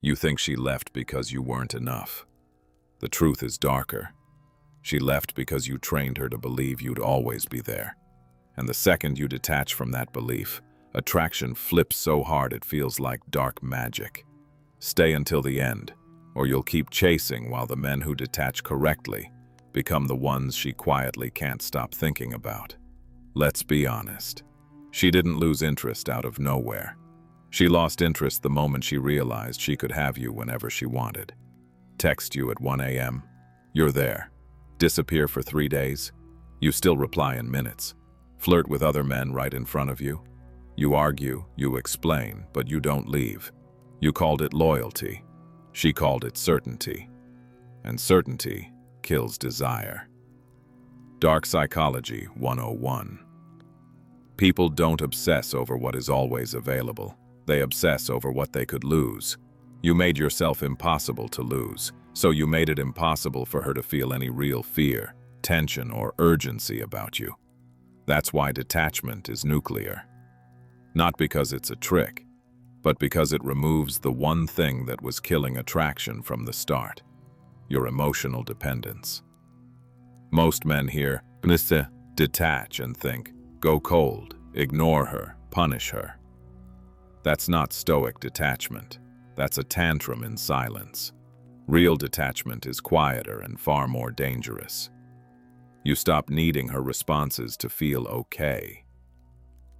You think she left because you weren't enough. The truth is darker. She left because you trained her to believe you'd always be there. And the second you detach from that belief, attraction flips so hard it feels like dark magic. Stay until the end, or you'll keep chasing while the men who detach correctly become the ones she quietly can't stop thinking about. Let's be honest. She didn't lose interest out of nowhere. She lost interest the moment she realized she could have you whenever she wanted. Text you at 1 a.m. You're there. Disappear for 3 days. You still reply in minutes. Flirt with other men right in front of you. You argue, you explain, but you don't leave. You called it loyalty. She called it certainty. And certainty kills desire. Dark Psychology 101. People don't obsess over what is always available. They obsess over what they could lose. You made yourself impossible to lose, so you made it impossible for her to feel any real fear, tension, or urgency about you. That's why detachment is nuclear. Not because it's a trick, but because it removes the one thing that was killing attraction from the start: your emotional dependence. Most men hear detach and think, go cold, ignore her, punish her. That's not Stoic detachment. That's a tantrum in silence. Real detachment is quieter and far more dangerous. You stop needing her responses to feel okay.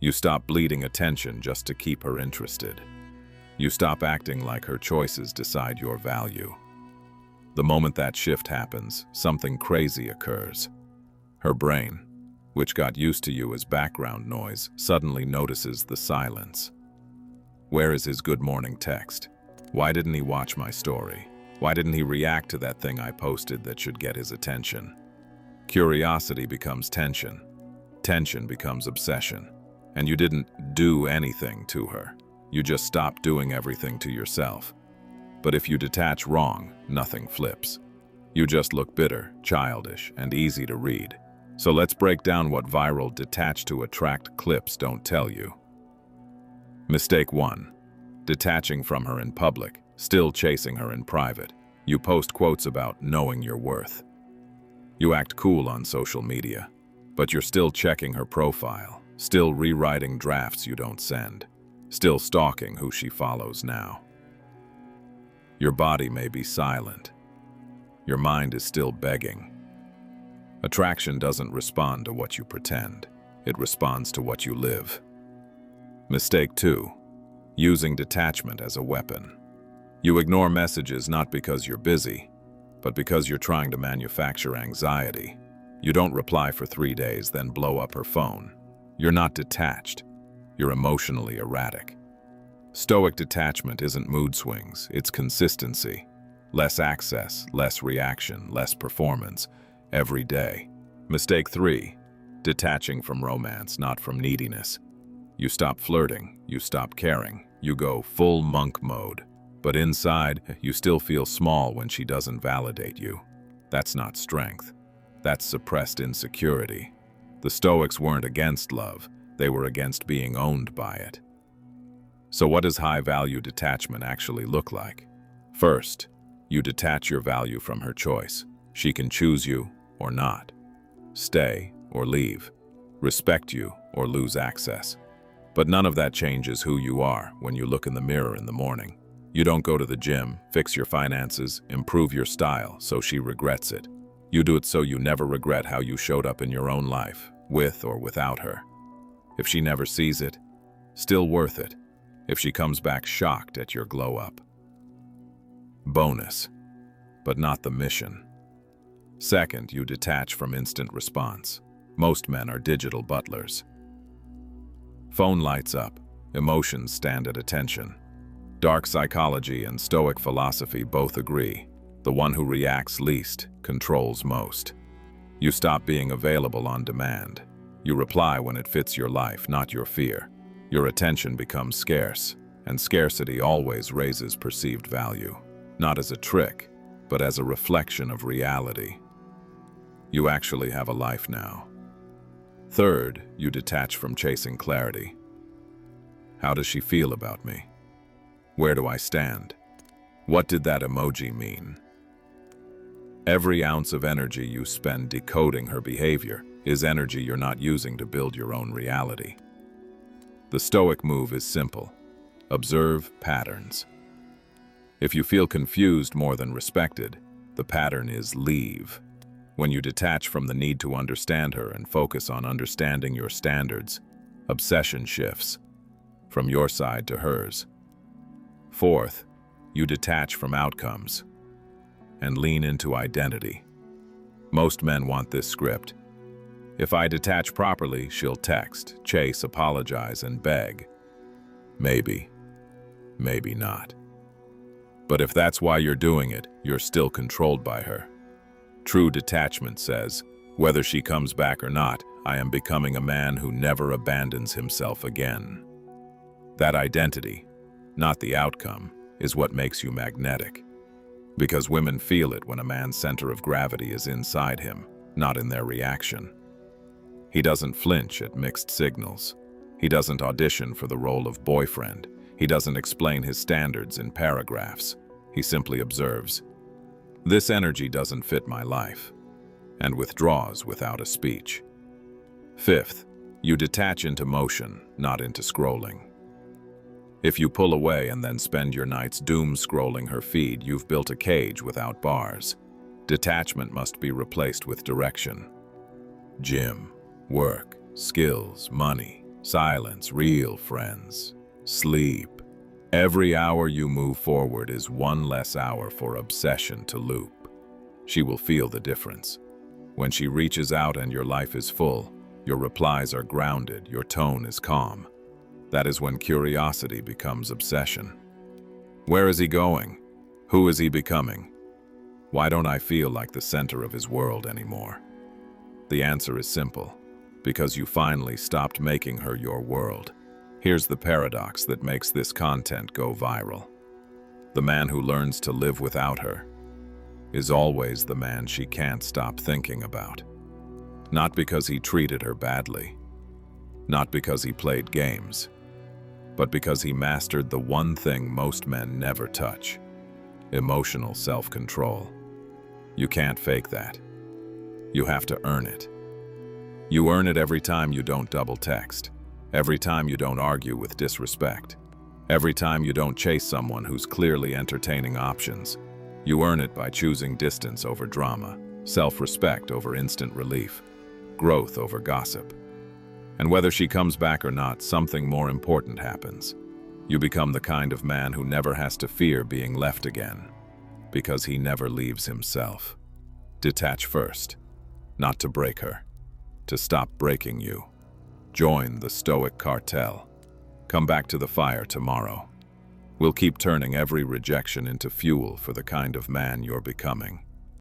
You stop bleeding attention just to keep her interested. You stop acting like her choices decide your value. The moment that shift happens, something crazy occurs. Her brain, which got used to you as background noise, suddenly notices the silence. Where is his good morning text? Why didn't he watch my story? Why didn't he react to that thing I posted that should get his attention? Curiosity becomes tension. Tension becomes obsession. And you didn't do anything to her. You just stopped doing everything to yourself. But if you detach wrong, nothing flips. You just look bitter, childish, and easy to read. So let's break down what viral detach to attract clips don't tell you. Mistake 1. Detaching from her in public, still chasing her in private. You post quotes about knowing your worth. You act cool on social media, but you're still checking her profile, still rewriting drafts you don't send, still stalking who she follows now. Your body may be silent. Your mind is still begging. Attraction doesn't respond to what you pretend. It responds to what you live. Mistake 2. Using detachment as a weapon. You ignore messages not because you're busy, but because you're trying to manufacture anxiety. You don't reply for 3 days, then blow up her phone. You're not detached. You're emotionally erratic. Stoic detachment isn't mood swings, it's consistency. Less access, less reaction, less performance, every day. Mistake 3. Detaching from romance, not from neediness. You stop flirting, you stop caring, you go full monk mode. But inside, you still feel small when she doesn't validate you. That's not strength. That's suppressed insecurity. The Stoics weren't against love, they were against being owned by it. So what does high-value detachment actually look like? First, you detach your value from her choice. She can choose you or not. Stay or leave. Respect you or lose access. But none of that changes who you are when you look in the mirror in the morning. You don't go to the gym, fix your finances, improve your style so she regrets it. You do it so you never regret how you showed up in your own life, with or without her. If she never sees it, still worth it. If she comes back shocked at your glow up. Bonus, but not the mission. Second, you detach from instant response. Most men are digital butlers. Phone lights up, emotions stand at attention. Dark psychology and Stoic philosophy both agree. The one who reacts least controls most. You stop being available on demand. You reply when it fits your life, not your fear. Your attention becomes scarce, and scarcity always raises perceived value. Not as a trick, but as a reflection of reality. You actually have a life now. Third, you detach from chasing clarity. How does she feel about me? Where do I stand? What did that emoji mean? Every ounce of energy you spend decoding her behavior is energy you're not using to build your own reality. The Stoic move is simple. Observe patterns. If you feel confused more than respected, the pattern is leave. When you detach from the need to understand her and focus on understanding your standards, obsession shifts from your side to hers. Fourth, you detach from outcomes and lean into identity. Most men want this script. If I detach properly, she'll text, chase, apologize, and beg. Maybe, maybe not. But if that's why you're doing it, you're still controlled by her. True detachment says, whether she comes back or not, I am becoming a man who never abandons himself again. That identity, not the outcome, is what makes you magnetic. Because women feel it when a man's center of gravity is inside him, not in their reaction. He doesn't flinch at mixed signals. He doesn't audition for the role of boyfriend. He doesn't explain his standards in paragraphs. He simply observes, this energy doesn't fit my life, and withdraws without a speech. Fifth, you detach into motion, not into scrolling. If you pull away and then spend your nights doom scrolling her feed, you've built a cage without bars. Detachment must be replaced with direction. Gym, work, skills, money, silence, real friends, sleep. Every hour you move forward is one less hour for obsession to loop. She will feel the difference. When she reaches out and your life is full, your replies are grounded, your tone is calm. That is when curiosity becomes obsession. Where is he going? Who is he becoming? Why don't I feel like the center of his world anymore? The answer is simple. Because you finally stopped making her your world. Here's the paradox that makes this content go viral. The man who learns to live without her is always the man she can't stop thinking about. Not because he treated her badly, not because he played games, but because he mastered the one thing most men never touch: emotional self-control. You can't fake that. You have to earn it. You earn it every time you don't double text, every time you don't argue with disrespect, every time you don't chase someone who's clearly entertaining options. You earn it by choosing distance over drama, self-respect over instant relief, growth over gossip. And whether she comes back or not, something more important happens. You become the kind of man who never has to fear being left again, because he never leaves himself. Detach first, not to break her, to stop breaking you. Join the Stoic Cartel. Come back to the fire tomorrow. We'll keep turning every rejection into fuel for the kind of man you're becoming.